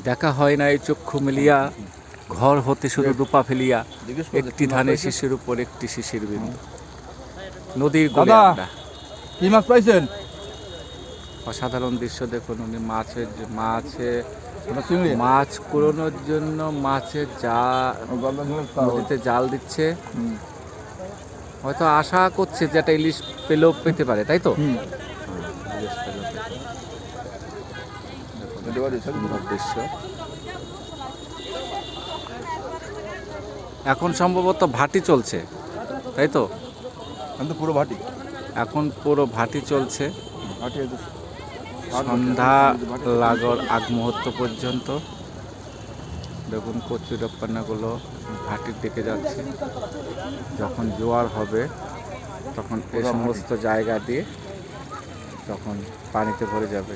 দেখা হয় না এই চক্ষু মেলিয়া, ঘর হতে শুধু রূপা ফেলিয়া, একটি ধানের শিশির উপর একটি শিশির বিন্দু। নদীর কূলে দাদা আমরা। কি মাছ পাইছেন? অসাধারণ দৃশ্য দেখুন, উনি মাছে ওটা চিংড়ি। মাছ কুড়োনোর জন্য মাছের নদীতে জাল দিচ্ছে। হয়তো আশা করছে যে একটা ইলিশ পেলেও পেতে পারে, তাই তো? ইলিশ পেলেও পেতে পারে। সুন্দর দৃশ্য। এখন সম্ভবত ভাটি চলছে, তাই তো? পুরো ভাটি। এখন পুরো ভাটি চলছে, ভাটি সন্ধ্যা লাগর আগ মুহূর্ত পর্যন্ত। দেখুন কচুরিপানাগুলো ভাটির দিকে যাচ্ছে। যখন জোয়ার হবে তখন এই সমস্ত জায়গা দিয়ে তখন পানিতে ভরে যাবে।